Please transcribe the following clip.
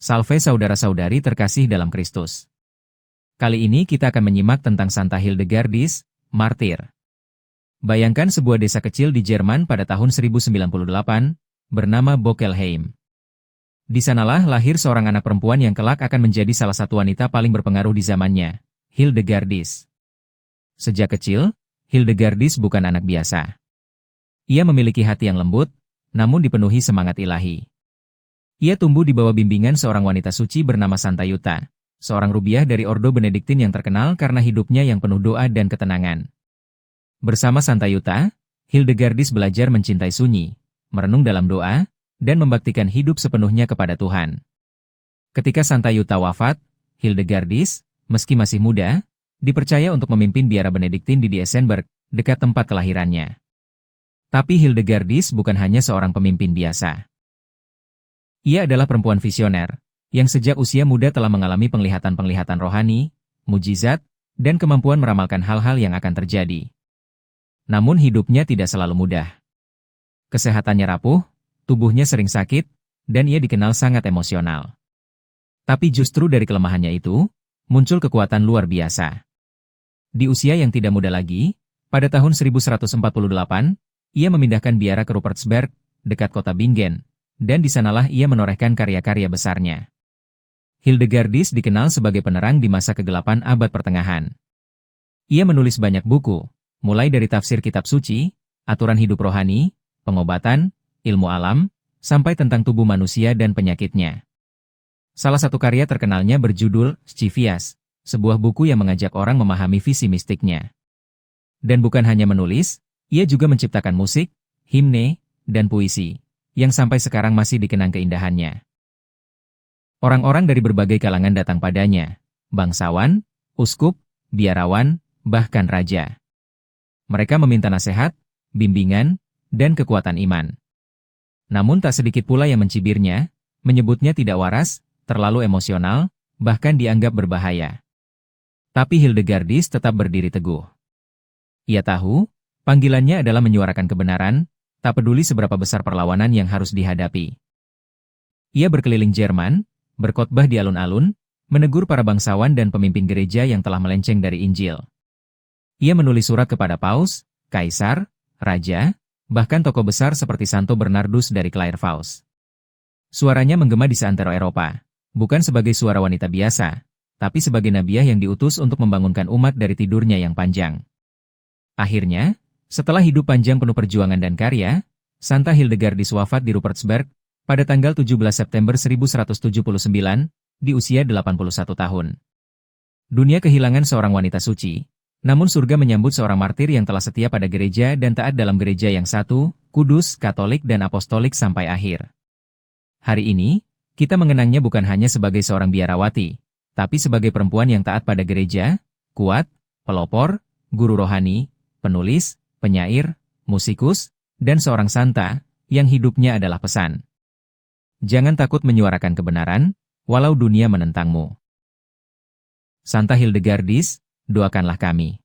Salve saudara-saudari terkasih dalam Kristus. Kali ini kita akan menyimak tentang Santa Hildegardis, martir. Bayangkan sebuah desa kecil di Jerman pada tahun 1098, bernama Bockelheim. Di sanalah lahir seorang anak perempuan yang kelak akan menjadi salah satu wanita paling berpengaruh di zamannya, Hildegardis. Sejak kecil, Hildegardis bukan anak biasa. Ia memiliki hati yang lembut, namun dipenuhi semangat ilahi. Ia tumbuh di bawah bimbingan seorang wanita suci bernama Santa Yuta, seorang rubiah dari Ordo Benediktin yang terkenal karena hidupnya yang penuh doa dan ketenangan. Bersama Santa Yuta, Hildegardis belajar mencintai sunyi, merenung dalam doa, dan membaktikan hidup sepenuhnya kepada Tuhan. Ketika Santa Yuta wafat, Hildegardis, meski masih muda, dipercaya untuk memimpin biara Benediktin di Diessenberg, dekat tempat kelahirannya. Tapi Hildegardis bukan hanya seorang pemimpin biasa. Ia adalah perempuan visioner, yang sejak usia muda telah mengalami penglihatan-penglihatan rohani, mujizat, dan kemampuan meramalkan hal-hal yang akan terjadi. Namun hidupnya tidak selalu mudah. Kesehatannya rapuh, tubuhnya sering sakit, dan ia dikenal sangat emosional. Tapi justru dari kelemahannya itu, muncul kekuatan luar biasa. Di usia yang tidak muda lagi, pada tahun 1148, ia memindahkan biara ke Rupertsberg, dekat kota Bingen, dan di sanalah ia menorehkan karya-karya besarnya. Hildegardis dikenal sebagai penerang di masa kegelapan abad pertengahan. Ia menulis banyak buku, mulai dari tafsir kitab suci, aturan hidup rohani, pengobatan, ilmu alam, sampai tentang tubuh manusia dan penyakitnya. Salah satu karya terkenalnya berjudul Scivias, sebuah buku yang mengajak orang memahami visi mistiknya. Dan bukan hanya menulis, ia juga menciptakan musik, himne, dan puisi, yang sampai sekarang masih dikenang keindahannya. Orang-orang dari berbagai kalangan datang padanya, bangsawan, uskup, biarawan, bahkan raja. Mereka meminta nasihat, bimbingan, dan kekuatan iman. Namun tak sedikit pula yang mencibirnya, menyebutnya tidak waras, terlalu emosional, bahkan dianggap berbahaya. Tapi Hildegardis tetap berdiri teguh. Ia tahu, panggilannya adalah menyuarakan kebenaran, tak peduli seberapa besar perlawanan yang harus dihadapi. Ia berkeliling Jerman, berkhotbah di alun-alun, menegur para bangsawan dan pemimpin gereja yang telah melenceng dari Injil. Ia menulis surat kepada paus, kaisar, raja, bahkan tokoh besar seperti Santo Bernardus dari Clairvaux. Suaranya menggema di seantero Eropa, bukan sebagai suara wanita biasa, tapi sebagai nabiah yang diutus untuk membangunkan umat dari tidurnya yang panjang. Akhirnya, setelah hidup panjang penuh perjuangan dan karya, Santa Hildegardis wafat di Rupertsberg pada tanggal 17 September 1179, di usia 81 tahun. Dunia kehilangan seorang wanita suci, namun surga menyambut seorang martir yang telah setia pada gereja dan taat dalam gereja yang satu, kudus, katolik dan apostolik sampai akhir. Hari ini, kita mengenangnya bukan hanya sebagai seorang biarawati, tapi sebagai perempuan yang taat pada gereja, kuat, pelopor, guru rohani, penulis, penyair, musikus, dan seorang santa, yang hidupnya adalah pesan. Jangan takut menyuarakan kebenaran, walau dunia menentangmu. Santa Hildegardis, doakanlah kami.